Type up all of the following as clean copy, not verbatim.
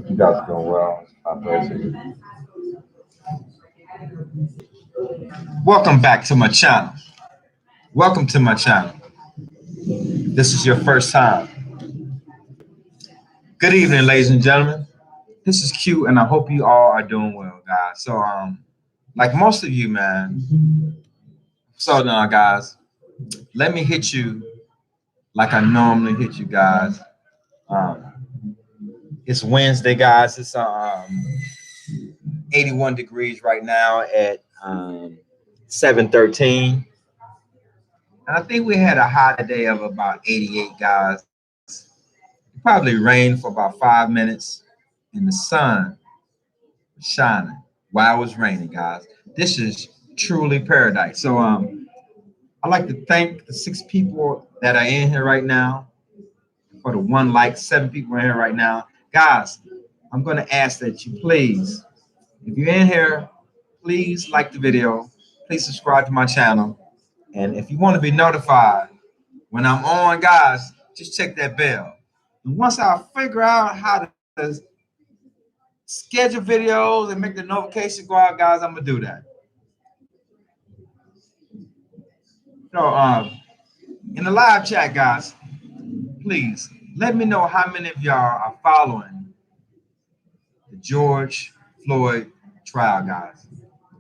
You guys are doing well. I'm glad to you. Welcome back to my channel. Welcome to my channel. This is your first time. Good evening, ladies and gentlemen. This is Q, and I hope you all are doing well, guys. So, like most of you, man. So now, guys, let me hit you like I normally hit you guys. Um, it's Wednesday, guys. It's 81 degrees right now at 7:13. And I think we had a high today of about 88, guys. It probably rained for about 5 minutes, and the sun was shining while it was raining, guys. This is truly paradise. So I'd like to thank the 6 people that are in here right now. For the one like, 7 people in here right now. Guys, I'm gonna ask that you please, if you're in here, please like the video, please subscribe to my channel. And if you want to be notified when I'm on, guys, just check that bell. And once I figure out how to schedule videos and make the notification go out, guys, I'm gonna do that. So in the live chat, guys, please let me know how many of y'all are following the George Floyd trial, guys.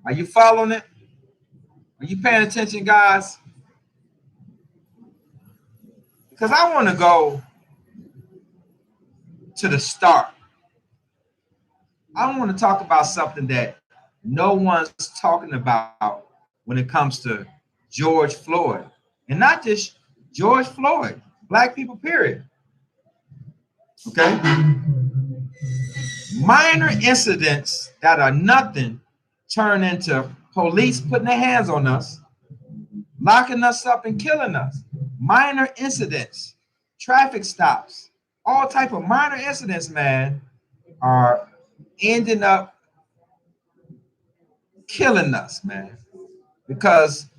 Are you following it? Are you paying attention, guys? Because I want to go to the start. I want to talk about something that no one's talking about when it comes to George Floyd. And not just George Floyd, black people, period. Okay? Minor incidents that are nothing turn into police putting their hands on us, locking us up and killing us. Minor incidents, traffic stops, all type of minor incidents, man, are ending up killing us, man, because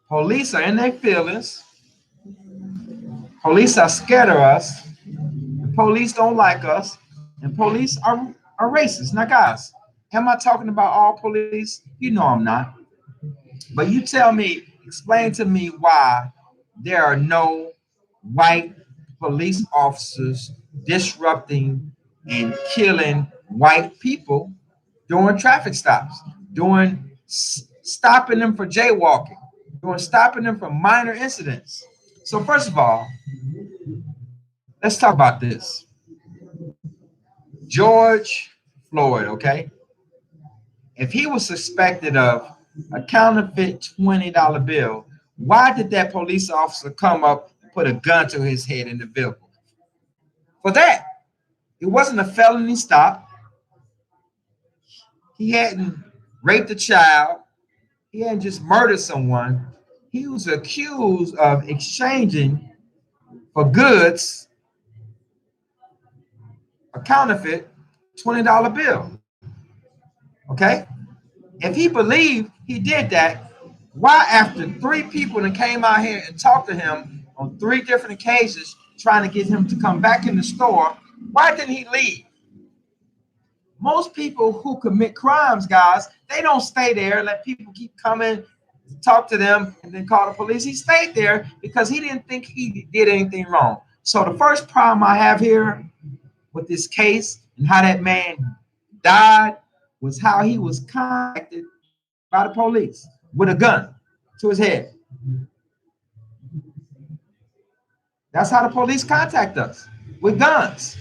police are in their feelings. Police are scared of us. The police don't like us, and police are racist. Now, guys, am I talking about all police? You know I'm not. But you tell me, explain to me why there are no white police officers disrupting and killing white people during traffic stops, doing stopping them for jaywalking, doing stopping them for minor incidents. So first of all, let's talk about this. George Floyd, okay? If he was suspected of a counterfeit $20 bill, why did that police officer come up and put a gun to his head in the vehicle? For that. It wasn't a felony stop. He hadn't raped a child. He hadn't just murdered someone. He was accused of exchanging for goods a counterfeit $20 bill. Okay? If he believed he did that, why after 3 people that came out here and talked to him on 3 different occasions trying to get him to come back in the store, why didn't he leave? Most people who commit crimes, guys, they don't stay there and let people keep coming, talk to them, and then call the police. He stayed there because he didn't think he did anything wrong. So the first problem I have here with this case and how that man died was how he was contacted by the police with a gun to his head. That's how the police contact us, with guns.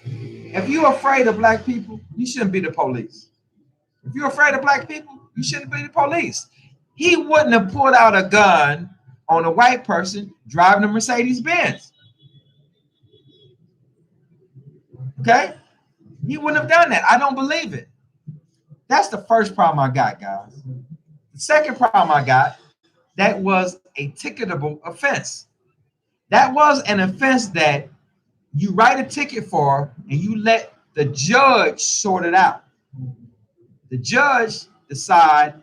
If you're afraid of black people, you shouldn't be the police. If you're afraid of black people, you shouldn't be the police. He wouldn't have pulled out a gun on a white person driving a Mercedes Benz. Okay? He wouldn't have done that. I don't believe it. That's the first problem I got, guys. The second problem I got, that was a ticketable offense. That was an offense that you write a ticket for and you let the judge sort it out. The judge decide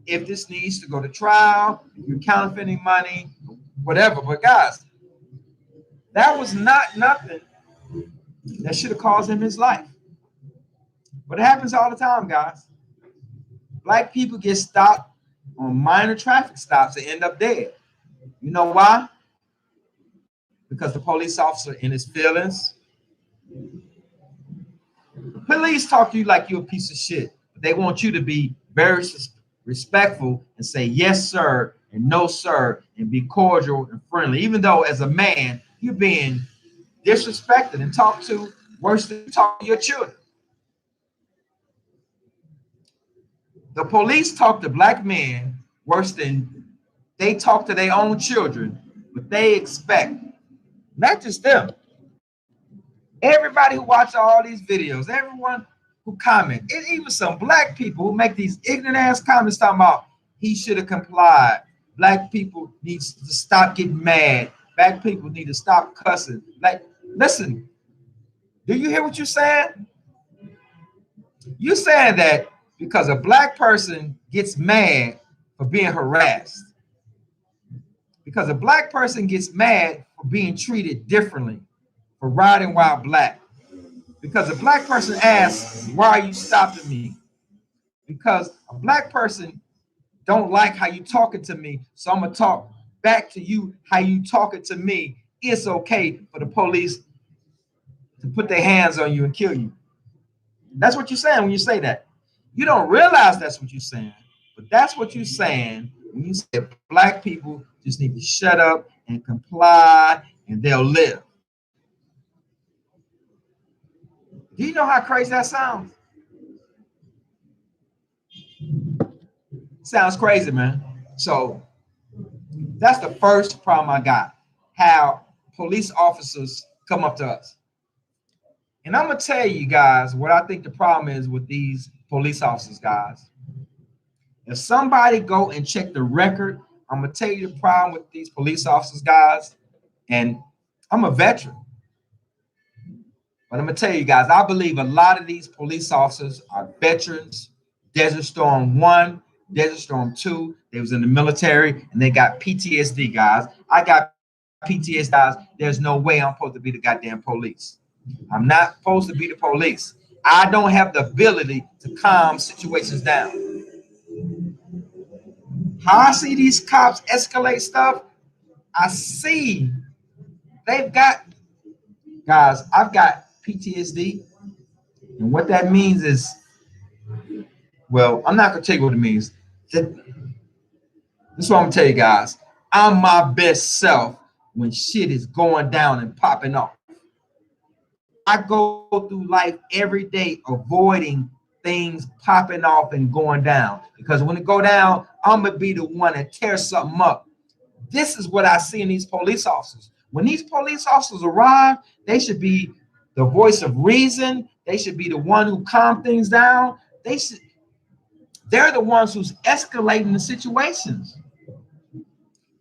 if this needs to go to trial, if you're counterfeiting money, whatever. But guys, that was not nothing that should have caused him his life. But it happens all the time, guys. Black people get stopped on minor traffic stops and end up dead. You know why? Because the police officer in his feelings. The police talk to you like you're a piece of shit. They want you to be very respectful and say yes, sir, and no, sir, and be cordial and friendly. Even though as a man, you're being disrespected and talked to worse than you talk to your children. The police talk to black men worse than they talk to their own children, but they expect, not just them, everybody who watch all these videos, everyone who comment, and even some black people who make these ignorant ass comments talking about he should have complied. Black people need to stop getting mad. Black people need to stop cussing. Like, listen, do you hear what you're saying? You're saying that because a black person gets mad for being harassed, because a black person gets mad for being treated differently, for riding while black, because a black person asks, why are you stopping me? Because a black person don't like how you talking to me, so I'm gonna talk back to you how you talking to me. It's okay for the police to put their hands on you and kill you. That's what you're saying when you say that. You don't realize that's what you're saying, but that's what you're saying when you say black people just need to shut up and comply and they'll live. Do you know how crazy that sounds? Sounds crazy, man. So that's the first problem I got. How police officers come up to us. And I'm gonna tell you guys what I think the problem is with these police officers, guys. If somebody go and check the record, I'm gonna tell you the problem with these police officers, guys. And I'm a veteran, but I'm gonna tell you guys, I believe a lot of these police officers are veterans. Desert Storm 1, Desert Storm 2, they was in the military and they got PTSD, guys. I got PTSD, guys. There's no way I'm supposed to be the goddamn police. I'm not supposed to be the police. I don't have the ability to calm situations down. How I see these cops escalate stuff, I see they've got, guys, I've got PTSD. And what that means is, well, I'm not going to tell you what it means. This is what I'm going to tell you, guys. I'm my best self when shit is going down and popping off. I go through life every day avoiding things popping off and going down, because when it go down, I'm gonna be the one that tears something up. This is what I see in these police officers. When these police officers arrive, they should be the voice of reason. They should be the one who calm things down. They're the ones who's escalating the situations.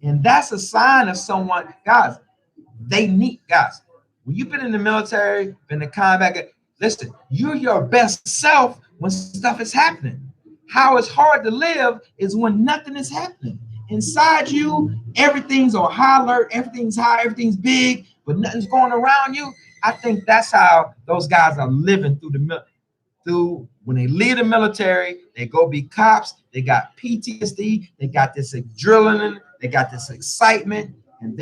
And that's a sign of someone, guys, they need, guys, when you've been in the military, been in combat, listen, you're your best self when stuff is happening. How it's hard to live is when nothing is happening. Inside you, everything's on high alert, everything's high, everything's big, but nothing's going around you. I think that's how those guys are living through when they leave the military, they go be cops, they got PTSD, they got this adrenaline, they got this excitement, and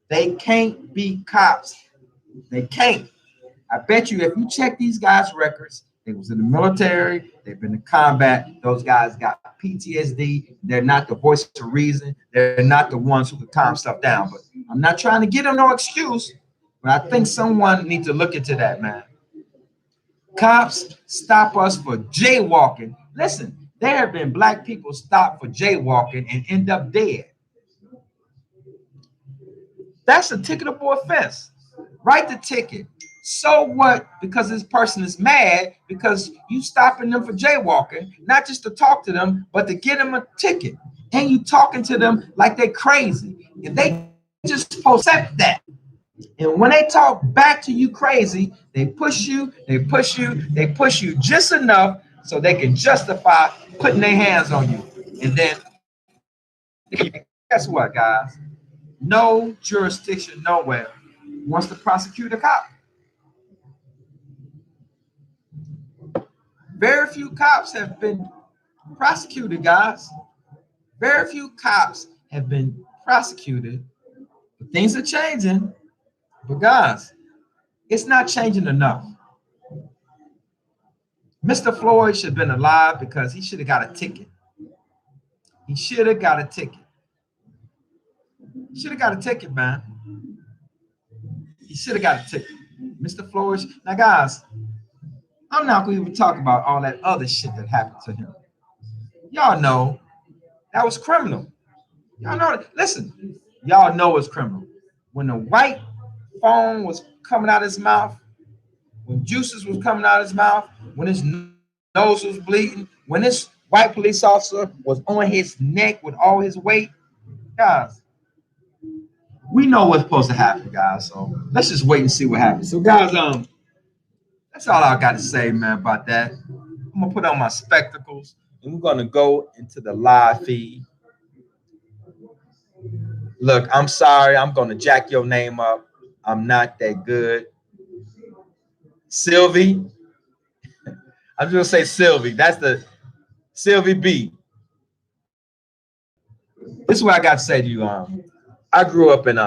they can't be cops. They can't. I bet you if you check these guys' records, they was in the military, they've been in combat, those guys got PTSD, they're not the voice of reason, they're not the ones who can calm stuff down. But I'm not trying to give them no excuse, but I think someone needs to look into that, man. Cops stop us for jaywalking. Listen, there have been black people stopped for jaywalking and end up dead. That's a ticketable offense. Write the ticket. So what? Because this person is mad because you stopping them for jaywalking, not just to talk to them, but to get them a ticket. And you talking to them like they're crazy. And they just accept that. And when they talk back to you crazy, they push you, they push you, they push you just enough so they can justify putting their hands on you. And then guess what, guys? No jurisdiction nowhere wants to prosecute a cop. Very few cops have been prosecuted, guys. Very few cops have been prosecuted. But things are changing. But guys, it's not changing enough. Mr. Floyd should have been alive because he should have got a ticket. He should have got a ticket. He should have got a ticket, man. He should have got a ticket. Mr. Floyd. Now, guys, I'm not going to even talk about all that other shit that happened to him. Y'all know that was criminal. Y'all know that. Listen, y'all know it's criminal. When the white foam was coming out of his mouth, when juices was coming out of his mouth, when his nose was bleeding, when this white police officer was on his neck with all his weight, guys, we know what's supposed to happen, guys. So let's just wait and see what happens. So, guys, that's all I got to say, man, about that. I'm gonna put on my spectacles and we're gonna go into the live feed. Look, I'm sorry, I'm gonna jack your name up. I'm not that good. Sylvie. I'm just gonna say Sylvie. That's the Sylvie B. This is what I got to say to you. I grew up in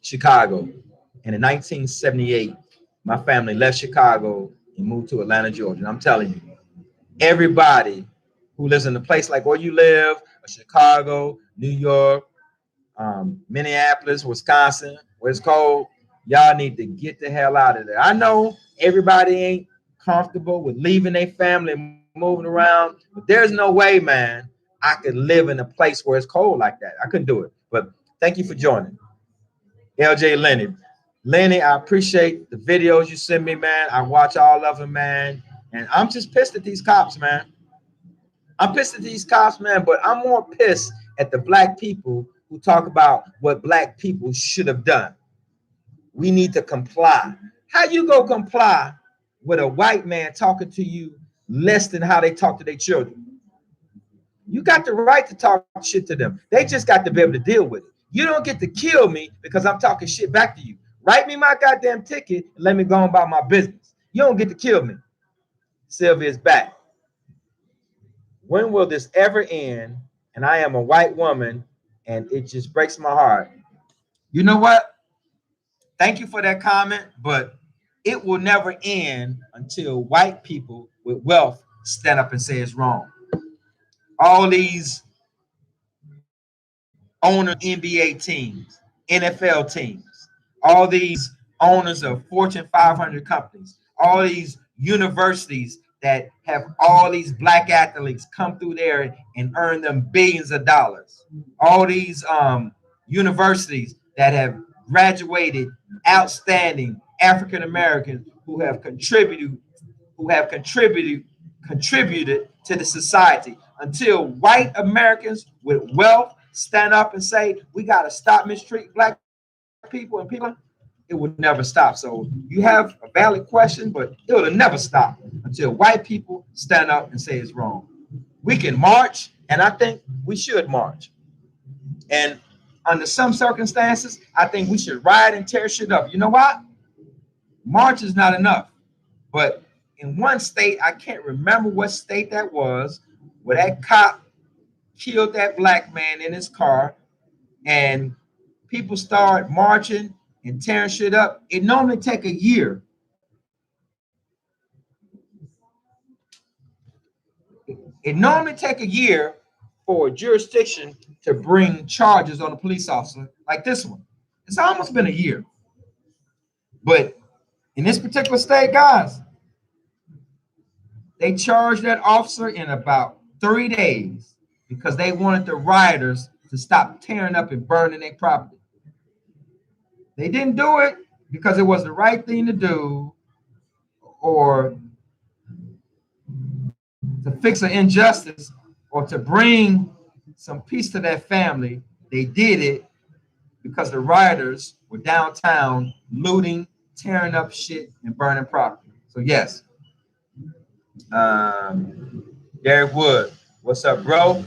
Chicago, and in 1978, my family left Chicago and moved to Atlanta, Georgia. And I'm telling you, everybody who lives in a place like where you live, Chicago, New York, Minneapolis, Wisconsin, where it's cold, y'all need to get the hell out of there. I know everybody ain't comfortable with leaving their family and moving around, but there's no way, man, I could live in a place where it's cold like that. I couldn't do it. But thank you for joining. LJ Lenny. Lenny, I appreciate the videos you send me, man. I watch all of them, man. And I'm just pissed at these cops, man. I'm pissed at these cops, man, but I'm more pissed at the black people who talk about what black people should have done. We need to comply. How you go comply with a white man talking to you less than how they talk to their children? You got the right to talk shit to them. They just got to be able to deal with it. You don't get to kill me because I'm talking shit back to you. Write me my goddamn ticket and let me go on about my business. You don't get to kill me. Sylvia's back. When will this ever end? And I am a white woman, and it just breaks my heart. You know what? Thank you for that comment, but it will never end until white people with wealth stand up and say it's wrong. All these owners of NBA teams, NFL teams, all these owners of Fortune 500 companies, all these universities that have all these black athletes come through there and earn them billions of dollars. All these universities that have graduated outstanding African Americans who have contributed to the society. Until white Americans with wealth stand up and say we got to stop mistreating black people and people, it will never stop. So you have a valid question, but it will never stop until white people stand up and say it's wrong. We can march, and I think we should march. And under some circumstances, I think we should riot and tear shit up. You know what? March is not enough. But in one state, I can't remember what state that was, where that cop killed that black man in his car, and people start marching and tearing shit up. It normally take a year. It normally take a year for a jurisdiction to bring charges on a police officer like this one. It's almost been a year. But in this particular state, guys, they charged that officer in about 3 days because they wanted the rioters to stop tearing up and burning their property. They didn't do it because it was the right thing to do or to fix an injustice or to bring some peace to that family. They did it because the rioters were downtown looting, tearing up shit, and burning property. So yes, Derek Wood, what's up, bro?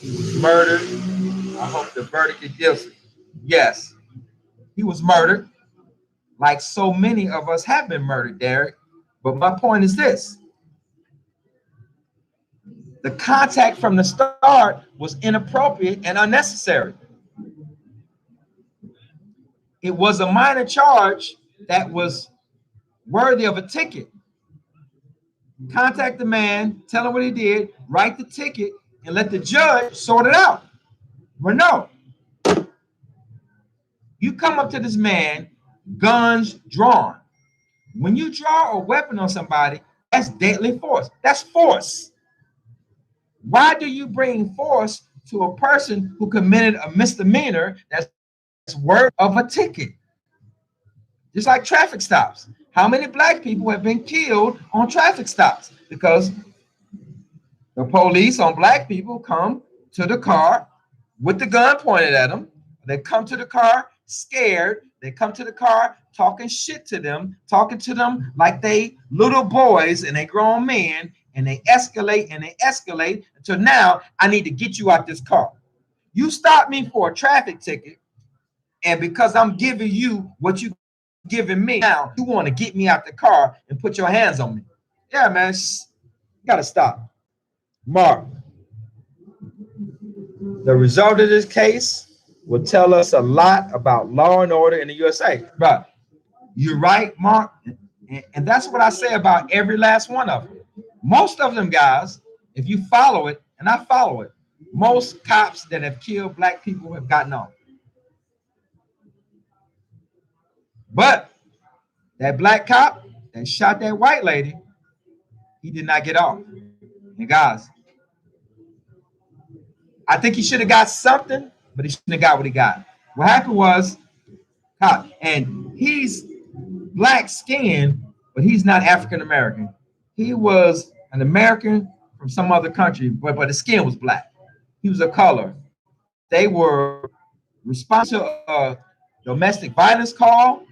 He was murdered. I hope the verdict is guilty. Yes, he was murdered, like so many of us have been murdered, Derek. But my point is this: The contact from the start was inappropriate and unnecessary. It was a minor charge that was worthy of a ticket. Contact the man, tell him what he did, write the ticket, and let the judge sort it out. But no, you come up to this man, guns drawn. When you draw a weapon on somebody, that's deadly force. That's force. Why do you bring force to a person who committed a misdemeanor that's worth of a ticket? Just like traffic stops. How many black people have been killed on traffic stops? Because the police on black people come to the car with the gun pointed at them. They come to the car scared. They come to the car talking shit to them, talking to them like they little boys and they grown men, and they escalate until now I need to get you out this car. You stopped me for a traffic ticket, and because I'm giving you what you giving me now, you want to get me out the car and put your hands on me. Yeah, man, you gotta stop. Mark, the result of this case will tell us a lot about law and order in the USA. But you're right, Mark, and that's what I say about every last one of them. Most of them, guys, if you follow it, and I follow it, most cops that have killed black people have gotten off. But that black cop that shot that white lady, he did not get off. And guys, I think he should have got something, but he shouldn't have got what he got. What happened was, and he's black skinned, but he's not African American. He was an American from some other country, but his skin was black. He was a color. They were responsible to a domestic violence call.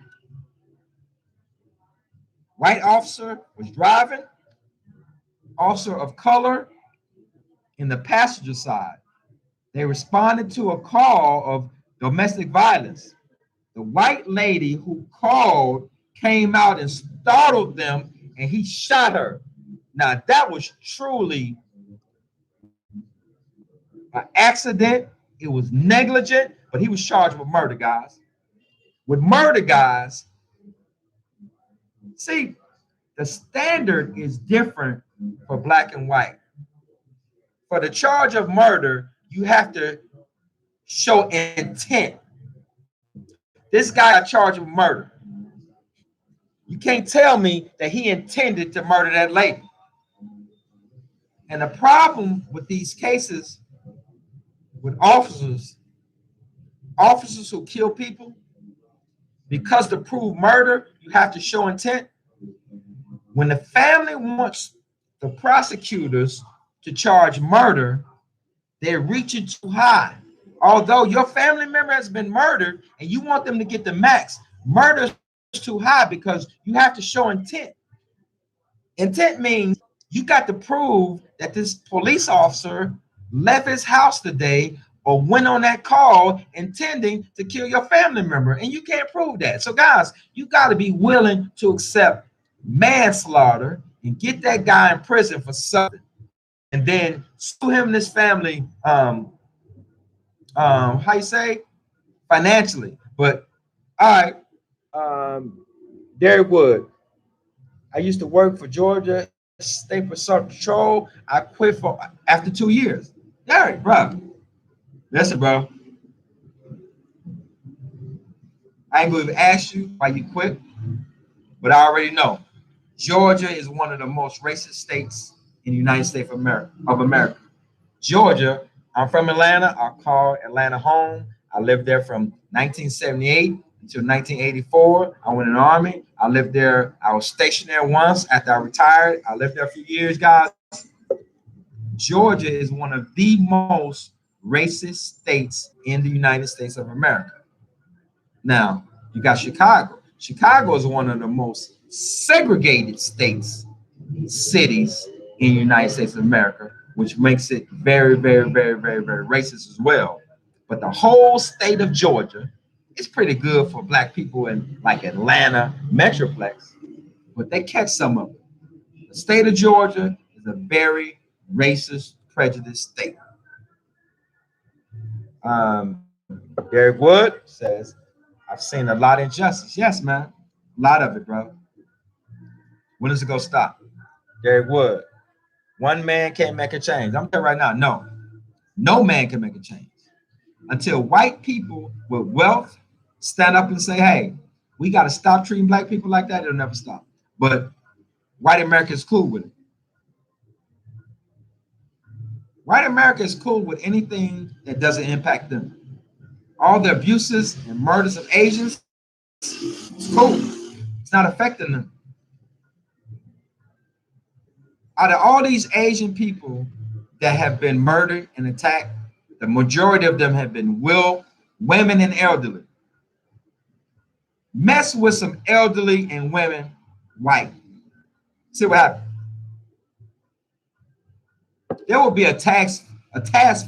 White officer was driving, officer of color in the passenger side. They responded to a call of domestic violence. The white lady who called came out and startled them, and he shot her. Now, that was truly an accident. It was negligent, but he was charged with murder, guys. With murder, guys, see, the standard is different for black and white. For the charge of murder, you have to show intent. This guy got charged with murder. You can't tell me that he intended to murder that lady. And the problem with these cases with officers who kill people, because to prove murder, you have to show intent. When the family wants the prosecutors to charge murder, they're reaching too high. Although your family member has been murdered and you want them to get the max, murder is too high because you have to show intent. Intent means you got to prove that this police officer left his house today or went on that call intending to kill your family member, and you can't prove that. So guys, you got to be willing to accept manslaughter and get that guy in prison for something, and then sue him and his family how you say, financially. But all right, Derek Wood, I used to work for Georgia State Patrol. I quit after 2 years. Derek, bro, listen, bro, I ain't going to ask you why you quit, but I already know Georgia is one of the most racist states in the United States of America. Georgia, I'm from Atlanta. I call Atlanta home. I lived there from 1978 until 1984. I went in the Army. I lived there. I was stationed there once after I retired. I lived there a few years, guys. Georgia is one of the most racist states in the United States of America. Now, you got Chicago. Chicago is one of the most segregated cities in the United States of America, which makes it very, very, very, very, very racist as well. But the whole state of Georgia is pretty good for black people in like Atlanta, Metroplex, but they catch some of it. The state of Georgia is a very racist prejudiced state. Derek Wood says, I've seen a lot of injustice. Yes, man. A lot of it, bro. When is it going to stop? Derek Wood. One man can't make a change. I'm telling you right now, no. No man can make a change. Until white people with wealth stand up and say, hey, we got to stop treating black people like that, it'll never stop. But white America is cool with it. White America is cool with anything that doesn't impact them. All the abuses and murders of Asians, it's cool. It's not affecting them. Out of all these Asian people that have been murdered and attacked, the majority of them have been women and elderly. Mess with some elderly and women, white. See what happens. There will be a task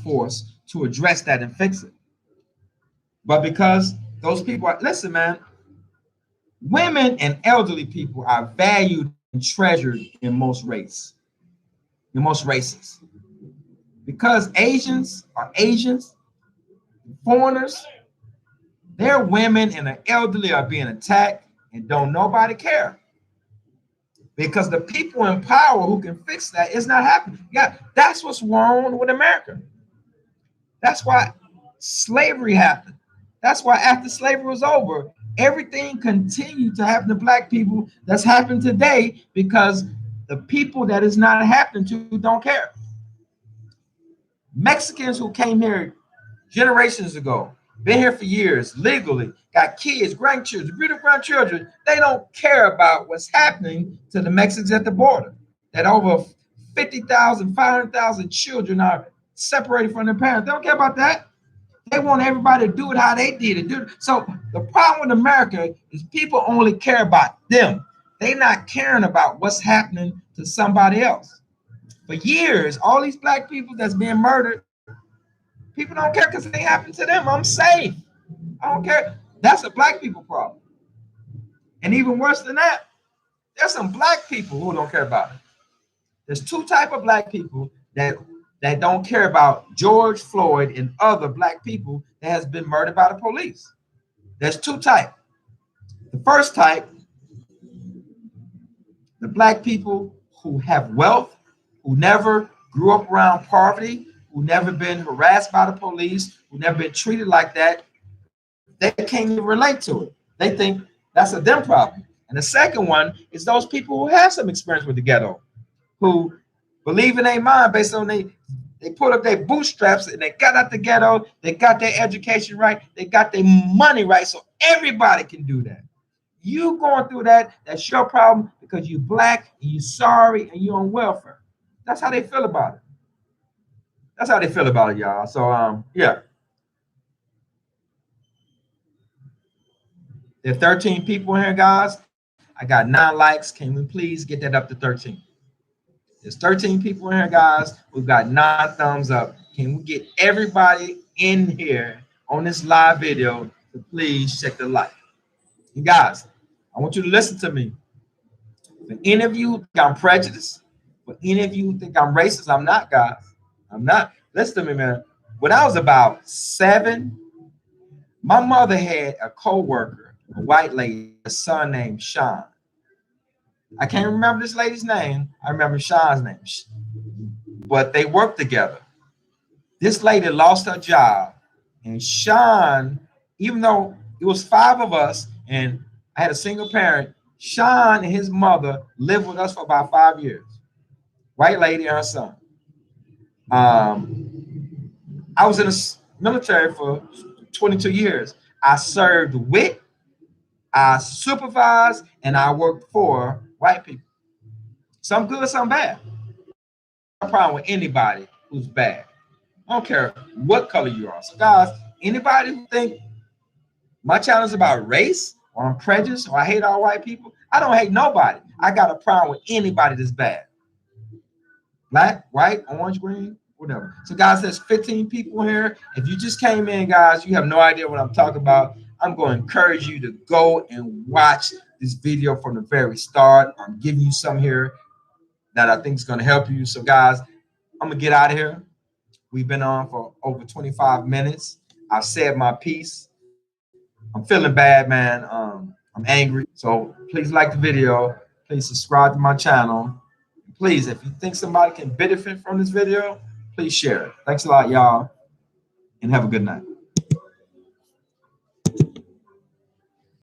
force to address that and fix it. But because those people are, listen, man, women and elderly people are valued and treasured in most races. Because Asians are Asians, foreigners, their women and the elderly are being attacked and don't nobody care. Because the people in power who can fix that is not happening. Yeah, that's what's wrong with America. That's why slavery happened. That's why after slavery was over, everything continued to happen to black people that's happened today because the people that is not happening to don't care. Mexicans who came here generations ago, been here for years, legally, got kids, grandchildren, beautiful grandchildren, they don't care about what's happening to the Mexicans at the border. That over 50,000, 500,000 children are separated from their parents. They don't care about that. They want everybody to do it how they did it. So the problem with America is people only care about them. They're not caring about what's happening to somebody else. For years, all these black people that's being murdered, people don't care because it ain't happened to them. I'm safe. I don't care. That's a black people problem. And even worse than that, there's some black people who don't care about it. There's two types of black people that don't care about George Floyd and other black people that has been murdered by the police. There's two types. The first type, the black people who have wealth, who never grew up around poverty, who never been harassed by the police, who never been treated like that, they can't even relate to it. They think that's a them problem. And the second one is those people who have some experience with the ghetto, who believe in their mind based on they put up their bootstraps and they got out the ghetto, they got their education right, they got their money right, so everybody can do that. You going through that, that's your problem because you black and you sorry and you on welfare. That's how they feel about it. That's how they feel about it, y'all. So yeah. There are 13 people in here, guys. I got 9 likes. Can we please get that up to 13? There's 13 people in here, guys. We've got 9 thumbs up. Can we get everybody in here on this live video to please check the like? You guys, I want you to listen to me. For any of you think I'm prejudiced, for any of you think I'm racist, I'm not, guys. I'm not. Listen to me, man. When I was about 7, my mother had a co-worker, a white lady, a son named Sean. I can't remember this lady's name. I remember Sean's name. But they worked together. This lady lost her job. And Sean, even though it was 5 of us and I had a single parent, Sean and his mother lived with us for about 5 years. White lady and her son. I was in the military for 22 years. I served with, I supervised, and I worked for white people. Some good, some bad. No problem with anybody who's bad. I don't care what color you are. So guys, anybody who think my channel is about race or I'm prejudiced or I hate all white people, I don't hate nobody. I got a problem with anybody that's bad. Black, white, orange, green, whatever. So guys, there's 15 people here. If you just came in, guys, you have no idea what I'm talking about. I'm going to encourage you to go and watch this video from the very start. I'm giving you some here that I think is going to help you. So guys, I'm gonna get out of here. We've been on for over 25 minutes. I've said my piece. I'm feeling bad, man. I'm angry. So please like the video. Please subscribe to my channel. Please, if you think somebody can benefit from this video, please share it. Thanks a lot, y'all, and have a good night.